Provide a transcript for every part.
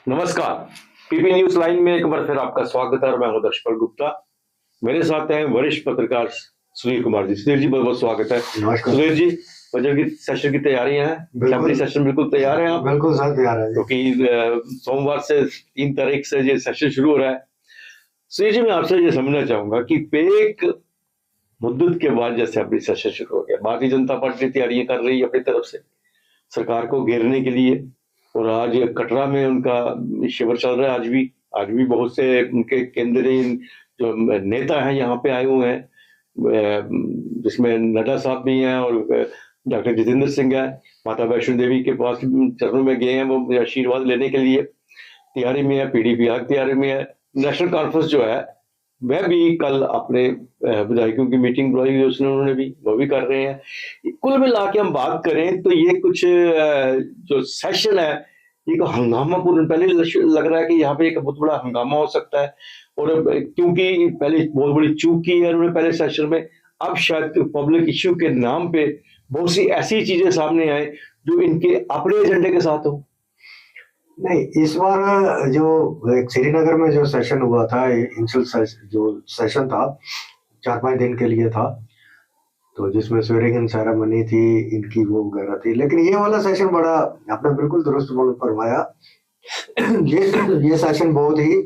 नमस्कार। PP news line में एक बार फिर आपका स्वागत है और मैं हूं दर्शपाल गुप्ता। मेरे साथ हैं वरिष्ठ पत्रकार सुनील कुमार जी। सुनील जी, बहुत बहुत स्वागत है। नमस्कार। सुनील जी, बजट की सेशन की तैयारियां हैं, असेंबली सेशन बिल्कुल तैयार है आप? बिल्कुल सर, तैयार है क्योंकि सोमवार से 3 तारीख से ये सेशन शुरू हो रहा है। सुनील जी, मैं आपसे ये समझना चाहूंगा कि पेक मुद्दत के बाद जैसे असेंबली सेशन शुरू हो गया, भारतीय जनता पार्टी तैयारियां कर रही है अपनी तरफ से सरकार को घेरने के लिए, और आज कटरा में उनका शिविर चल रहा है। आज भी बहुत से उनके केंद्रीय जो नेता हैं यहाँ पे आए हुए हैं, जिसमें नड्डा साहब भी हैं और डॉक्टर जितेंद्र सिंह है। माता वैष्णो देवी के पास चरणों में गए हैं वो आशीर्वाद लेने के लिए। तैयारी में है, पीडीपी आग तैयारी में है। नेशनल कॉन्फ्रेंस जो है वह भी कल अपने विधायकों की मीटिंग बुलाई हुई, उसने उन्होंने भी वो भी कर रहे हैं। कुल मिला के हम बात करें तो ये कुछ जो सेशन है ये को हंगामापूर्ण पहले लग रहा है कि यहाँ पे एक बहुत बड़ा हंगामा हो सकता है, और क्योंकि पहले बहुत बड़ी चूक की है उन्होंने पहले सेशन में, अब शायद पब्लिक इश्यू के नाम पे बहुत सी ऐसी चीजें सामने आए जो इनके अपने एजेंडे के साथ हो। नहीं, इस बार जो श्रीनगर में जो सेशन हुआ था, जो सेशन था 4-5 दिन के लिए था, तो जिसमें स्वेरिंग इन सेरेमनी थी इनकी, वो वगैरह थी। लेकिन ये वाला सेशन बड़ा, आपने बिल्कुल दुरुस्त फरमाया, ये सेशन बहुत ही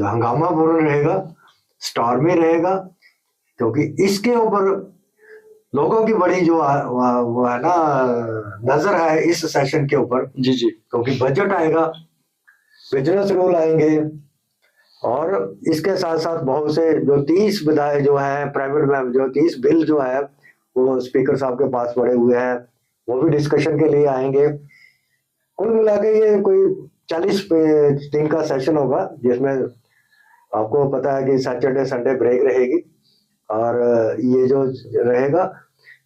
हंगामापूर्ण रहेगा, स्टॉर्मी रहेगा, क्योंकि इसके ऊपर लोगों की बड़ी जो वो है ना नजर है इस सेशन के ऊपर। जी जी। क्योंकि बजट आएगा, बिजनेस रूल आएंगे, और इसके साथ साथ बहुत से जो 30 विधायक जो हैं प्राइवेट में, जो 30 बिल जो है वो स्पीकर साहब के पास पड़े हुए हैं, वो भी डिस्कशन के लिए आएंगे। कुल मिला के ये कोई 40 दिन का सेशन होगा, जिसमें आपको पता है कि सैटरडे संडे ब्रेक रहेगी, और ये जो रहेगा।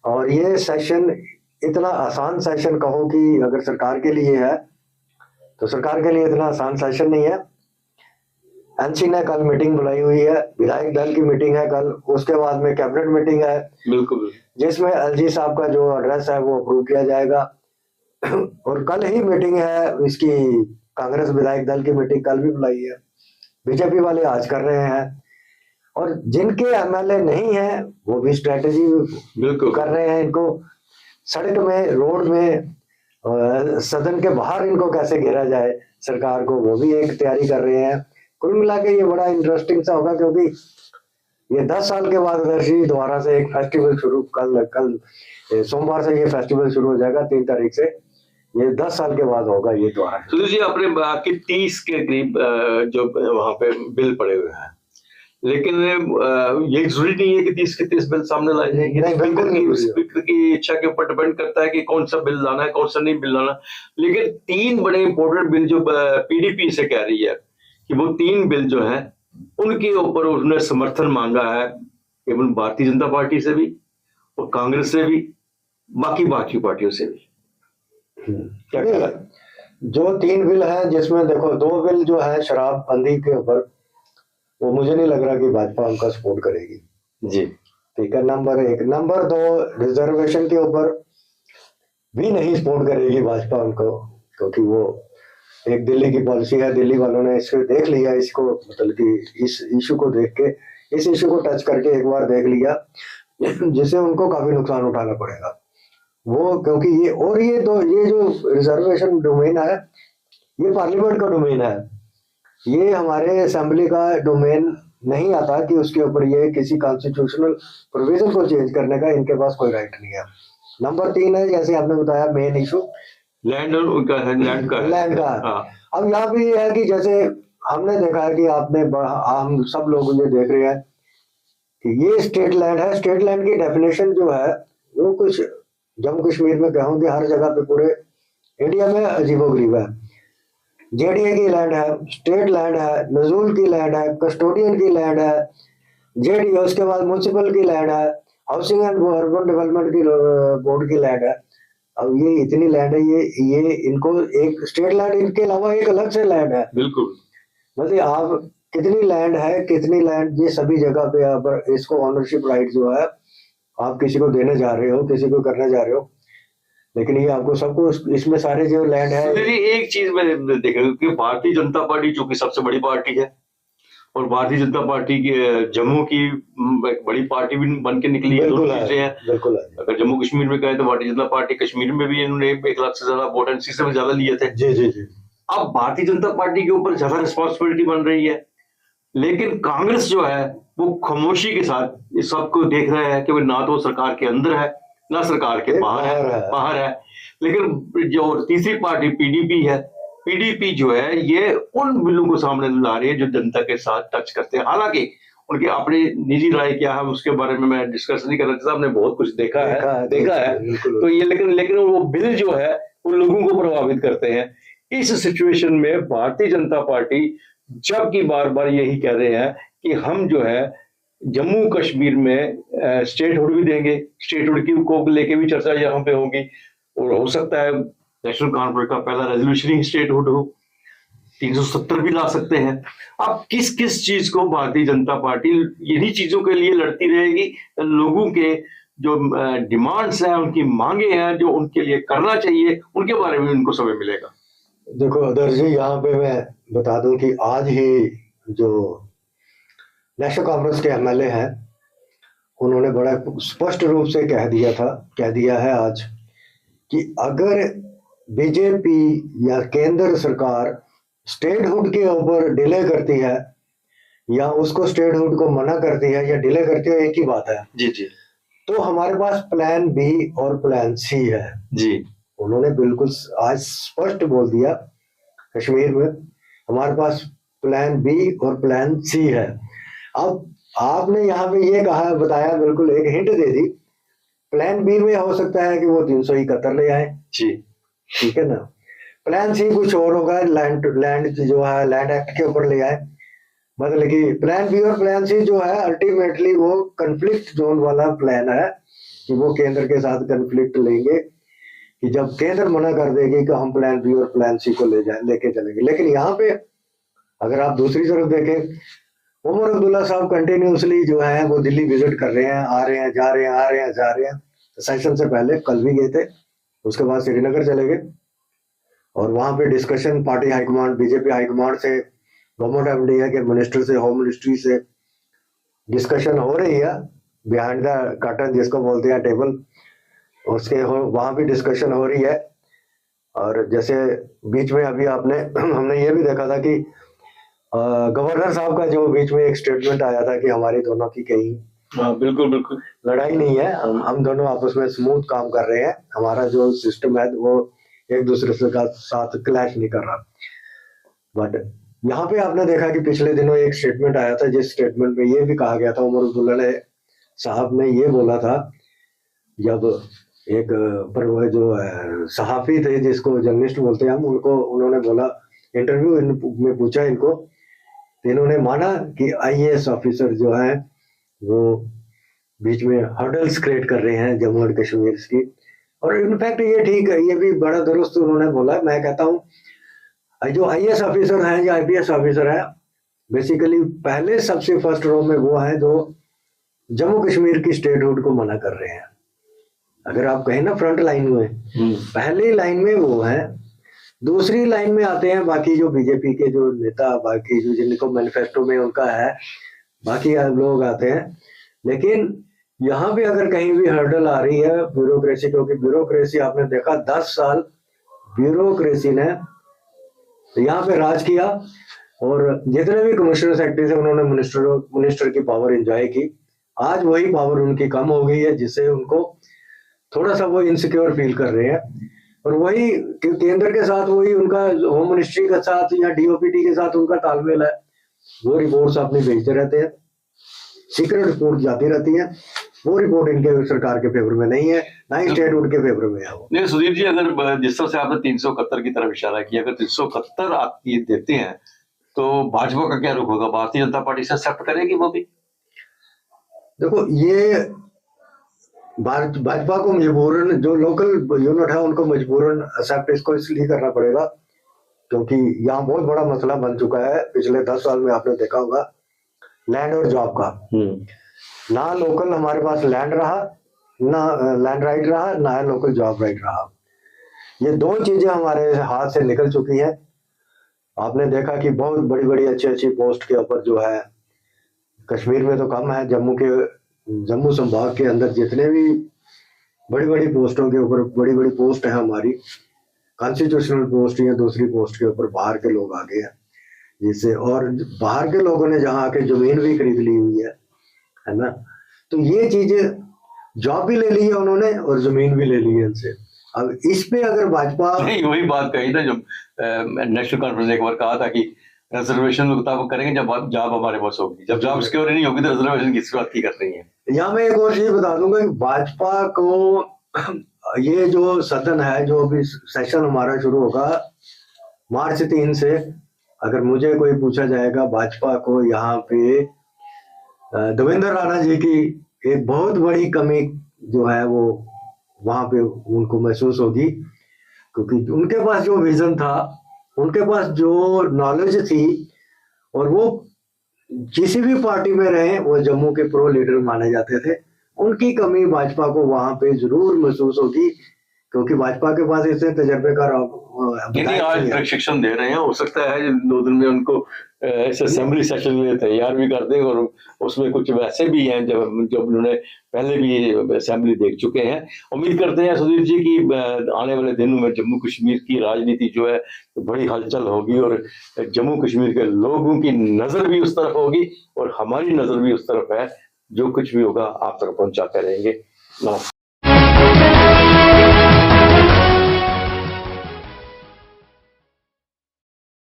और ये सेशन इतना आसान सेशन कहो कि अगर सरकार के लिए है तो सरकार के लिए इतना आसान सेशन नहीं है। एनसी ने कल मीटिंग बुलाई हुई है, विधायक दल की मीटिंग है कल, उसके बाद में कैबिनेट मीटिंग है, बिल्कुल, जिसमें एलजी साहब का जो एड्रेस है वो अप्रूव किया जाएगा। और कल ही मीटिंग है इसकी, कांग्रेस विधायक दल की मीटिंग कल भी बुलाई है, बीजेपी वाले आज कर रहे हैं, और जिनके एमएलए नहीं है वो भी स्ट्रेटेजी कर रहे हैं, इनको सड़क में, रोड में, सदन के बाहर इनको कैसे घेरा जाए सरकार को, वो भी एक तैयारी कर रहे हैं। कुल मिला के ये बड़ा इंटरेस्टिंग सा होगा, क्योंकि ये 10 साल के बाद दर्शी दोबारा से एक फेस्टिवल शुरू, कल सोमवार से ये फेस्टिवल शुरू हो जाएगा 3 तारीख से, ये 10 साल के बाद होगा ये दोबारा। सुधीर जी, अपने बाकी 30 के करीब जो वहां पे बिल पड़े हुए हैं, लेकिन ये जरूरी नहीं है कि 30 के 30 बिल सामने लाए जाएंगे। नहीं, बिल्कुल नहीं। स्पीकर की इच्छा के ऊपर डिपेंड करता है कि कौन सा बिल लाना है, कौन सा नहीं बिल लाना। लेकिन 3 बड़े इंपॉर्टेंट बिल जो पीडीपी से कह रही है कि वो 3 बिल जो हैं उनके ऊपर उसने समर्थन मांगा है, केवल भारतीय जनता पार्टी से भी और कांग्रेस से भी, बाकी पार्टियों से भी। क्या कह रहा है? जो 3 बिल है, जिसमें देखो 2 बिल जो है शराब बंदी के ऊपर, वो मुझे नहीं लग रहा कि भाजपा उनका सपोर्ट करेगी जी, ठीक है, नंबर 1। नंबर 2, रिजर्वेशन के ऊपर भी नहीं सपोर्ट करेगी भाजपा उनको, क्योंकि वो एक दिल्ली की पॉलिसी है, दिल्ली वालों ने इसको देख लिया, इसको मतलब कि इस इशू को देख के, इस इशू को टच करके एक बार देख लिया, जिससे उनको काफी नुकसान उठाना पड़ेगा वो, क्योंकि ये जो रिजर्वेशन डोमेन है ये पार्लियामेंट का डोमेन है, ये हमारे असेंबली का डोमेन नहीं आता कि उसके ऊपर ये किसी कॉन्स्टिट्यूशनल प्रोविजन को चेंज करने का इनके पास कोई राइट नहीं है। नंबर 3 है, जैसे आपने बताया, मेन इशू लैंड और उनका है, लैंड का। हाँ। अब यहाँ पे ये है कि जैसे हमने देखा है कि हम सब लोग ये देख रहे हैं कि ये स्टेट लैंड है। स्टेट लैंड की डेफिनेशन जो है वो कुछ जम्मू कश्मीर में कहूँगी हर जगह पे पूरे इंडिया में अजीबोगरीब है। जेडीए की लैंड है, स्टेट लैंड है, नजूल की लैंड है, कस्टोडियन की लैंड है, जेडीए, उसके बाद म्युनिसिपल की लैंड है, हाउसिंग एंड अर्बन डेवलपमेंट की बोर्ड की लैंड है। अब ये इतनी लैंड है, ये इनको एक स्टेट लैंड, इनके अलावा एक अलग से लैंड है। बिल्कुल, मतलब आप कितनी लैंड है, कितनी लैंड, ये सभी जगह पे आप इसको ऑनरशिप राइट जो है आप किसी को देने जा रहे हो, किसी को करने जा रहे हो, लेकिन ये आपको सबको इसमें सारे जो लैंड है। सुधीर जी, एक चीज मैंने देखा कि भारतीय जनता पार्टी चूंकि सबसे बड़ी पार्टी है और भारतीय जनता पार्टी की जम्मू की एक बड़ी पार्टी भी बन के निकली है, दोनों चीजें हैं। बिल्कुल है। अगर जम्मू कश्मीर में गए तो भारतीय जनता पार्टी कश्मीर में भी इन्होंने 1 लाख से ज्यादा वोट एनसी से ज्यादा लिए थे। जी जी जी। अब भारतीय जनता पार्टी के ऊपर ज्यादा रिस्पॉन्सिबिलिटी बन रही है, लेकिन कांग्रेस जो है वो खामोशी के साथ इस सबको देख रहा है कि वो ना तो सरकार के अंदर है ना सरकार के बाहर है। लेकिन जो तीसरी पार्टी पीडीपी है, पीडीपी जो है ये उन बिलों को सामने ला रही है जो जनता के साथ टच करते हैं। हालांकि उनकी अपनी निजी राय क्या है उसके बारे में मैं डिस्कस नहीं करना चाहता, हमने बहुत कुछ देखा है तो ये लेकिन वो बिल जो है वो लोगों को प्रभावित करते हैं। इस सिचुएशन में भारतीय जनता पार्टी जबकि बार बार यही कह रहे हैं कि हम जो है जम्मू कश्मीर में स्टेटहुड भी देंगे, स्टेटहुड की को लेके भी चर्चा यहाँ पे होगी और हो सकता है नेशनल कॉन्फ्रेंस का पहला रेजोल्यूशन ही स्टेटहुड हो, 370 भी ला सकते हैं। अब किस किस चीज को भारतीय जनता पार्टी इन्हीं चीजों के लिए लड़ती रहेगी, लोगों के जो डिमांड्स हैं उनकी मांगे हैं जो उनके लिए करना चाहिए उनके बारे में उनको समय मिलेगा। देखो अदर जी, यहाँ पे मैं बता दूं कि आज ही जो नेशनल कॉन्फ्रेंस के एमएलए हैं उन्होंने बड़ा स्पष्ट रूप से कह दिया है आज कि अगर बीजेपी या केंद्र सरकार स्टेटहुड के ऊपर डिले करती है या उसको स्टेटहुड को मना करती है या डिले करती है, एक ही बात है जी जी, तो हमारे पास प्लान बी और प्लान सी है जी। उन्होंने बिल्कुल आज स्पष्ट बोल दिया, कश्मीर में हमारे पास प्लान बी और प्लान सी है। अब आपने यहाँ पे ये कहा बताया, बिल्कुल एक हिंट दे दी, प्लान बी में हो सकता है कि वो 371 ले आए जी, ठीक है ना। प्लान सी कुछ और होगा, लैंड जो है लैंड एक्ट के ऊपर ले आए। मतलब कि प्लान बी और प्लान सी जो है अल्टीमेटली वो कंफ्लिक्ट जोन वाला प्लान है कि वो केंद्र के साथ कंफ्लिक्ट लेंगे कि जब केंद्र मना कर देगी कि हम प्लान बी और प्लान सी को लेके चलेंगे। लेकिन यहाँ पे अगर आप दूसरी तरफ देखें, उमर अब्दुल्ला साहब कंटिन्यूसली जो है वो दिल्ली विजिट कर रहे हैं, आ रहे हैं जा रहे हैं, आ रहे हैं जा रहे हैं। सेशन से पहले कल भी गए थे, उसके बाद श्रीनगर चले गए और वहां पे discussion party high command, BJP high command से, गवर्नमेंट ऑफ इंडिया के मिनिस्टर से, होम मिनिस्ट्री से डिस्कशन हो रही है बिहाइंड द कर्टन जिसको बोलते हैं टेबल, उसके वहां भी डिस्कशन हो रही है। और जैसे बीच में अभी हमने ये भी देखा था कि गवर्नर साहब का जो बीच में एक स्टेटमेंट आया था कि हमारी दोनों की कहीं बिल्कुल बिल्कुल लड़ाई नहीं है, हम दोनों आपस में स्मूथ काम कर रहे हैं, हमारा जो सिस्टम है वो एक दूसरे से साथ क्लैश नहीं कर रहा। बट यहाँ पे आपने देखा कि पिछले दिनों एक स्टेटमेंट आया था जिस स्टेटमेंट में ये भी कहा गया था, उमर अब्दुल्ला साहब ने ये बोला था, जब एक पर जो सहाफी थे जिसको जर्नलिस्ट बोलते हैं हम, उनको उन्होंने बोला, इंटरव्यू में पूछा इनको, तो इन्होंने माना कि आईएएस ऑफिसर जो है वो बीच में हर्डल्स क्रिएट कर रहे हैं जम्मू एंड कश्मीर की। और इनफैक्ट ये ठीक है, ये भी बड़ा दुरुस्त उन्होंने बोला। मैं कहता हूँ जो आईएएस ऑफिसर हैं या आईपीएस ऑफिसर है, बेसिकली पहले सबसे फर्स्ट रो में वो है जो जम्मू कश्मीर की स्टेटहुड को मना कर रहे हैं। अगर आप कहें ना फ्रंट लाइन में, पहली लाइन में वो है, दूसरी लाइन में आते हैं बाकी जो बीजेपी के जो नेता, बाकी जो जिनको मैनिफेस्टो में उनका है, बाकी लोग आते हैं। लेकिन यहाँ पे अगर कहीं भी हर्डल आ रही है ब्यूरोक्रेसी, क्योंकि ब्यूरोक्रेसी आपने देखा 10 साल ब्यूरोक्रेसी ने यहाँ पे राज किया और जितने भी कमिश्नर सेक्रेटरी थे उन्होंने मिनिस्टर की पावर एंजॉय की। आज वही पावर उनकी कम हो गई है जिससे उनको थोड़ा सा वो इनसिक्योर फील कर रहे हैं। और वही केंद्र के साथ, वही उनका होम मिनिस्ट्री के साथ या डीओपीटी के साथ उनका तालमेल है, वो रिपोर्ट्स अपनी भेजते रहते हैं, सीक्रेट रिपोर्ट जाती रहती है, वो रिपोर्ट इनके सरकार के फेवर में नहीं है, ना ही स्टेटहुड के फेवर में है वो। नहीं सुधीर जी, अगर जिस तरह से आपने 371 की तरफ इशारा किया, अगर 371 आप ये देते हैं तो भाजपा का क्या रुख होगा? भारतीय जनता पार्टी से एक्सेप्ट करेगी वो भी? देखो ये भाजपा को मजबूरन, जो लोकल यूनिट है उनको मजबूरन एक्सेप्ट इसको इसलिए करना पड़ेगा क्योंकि यहाँ बहुत बड़ा मसला बन चुका है पिछले 10 साल में। आपने देखा होगा लैंड और जॉब का, ना लोकल हमारे पास लैंड रहा, ना लैंड राइट रहा, ना लोकल जॉब राइट रहा। ये दो चीजें हमारे हाथ से निकल चुकी है। आपने देखा कि बहुत बड़ी बड़ी अच्छी अच्छी पोस्ट के ऊपर जो है, कश्मीर में तो कम है, जम्मू संभाग के अंदर जितने भी बड़ी बड़ी पोस्टों के ऊपर बड़ी बड़ी पोस्ट है हमारी, कॉन्स्टिट्यूशनल पोस्ट या दूसरी पोस्ट के ऊपर बाहर के लोग आ गए हैं, जिससे और बाहर के लोगों ने जहाँ आके जमीन भी खरीद ली हुई है ना। तो ये चीजें, जॉब भी ले ली है उन्होंने और जमीन भी ले ली है इनसे। अब इस पे अगर भाजपा नहीं, वही बात कही था जब नेशनल कॉन्फ्रेंस एक बार कहा था कि रिजर्वेशन के मुताबिक करेंगे जब जॉब हमारे पास होगी, जब जॉब सिक्योर नहीं होगी तो रिजर्वेशन किस बात की कर रही है। यहाँ मैं एक और चीज बता दूंगा कि भाजपा को ये जो सदन है, जो अभी सेशन हमारा शुरू होगा मार्च 3 से, अगर मुझे कोई पूछा जाएगा भाजपा को यहाँ पे देवेंद्र राणा जी की एक बहुत बड़ी कमी जो है वो वहां पे उनको महसूस होगी, क्योंकि उनके पास जो विजन था, उनके पास जो नॉलेज थी, और वो किसी भी पार्टी में रहे वो जम्मू के प्रो लीडर माने जाते थे, उनकी कमी भाजपा को वहां पे जरूर महसूस होगी, क्योंकि भाजपा के पास इतने तजर्बेकार आज प्रशिक्षण दे रहे हैं, हो सकता है 2 दिन में उनको इस असेंबली सेशन में तैयार भी कर दें, और उसमें कुछ वैसे भी हैं जब उन्होंने पहले भी असेंबली देख चुके हैं। उम्मीद करते हैं सुधीर जी की आने वाले दिनों में जम्मू कश्मीर की राजनीति जो है तो बड़ी हलचल होगी, और जम्मू कश्मीर के लोगों की नजर भी उस तरफ होगी और हमारी नजर भी उस तरफ है। जो कुछ भी होगा आप तक पहुंचाते रहेंगे। नमस्कार।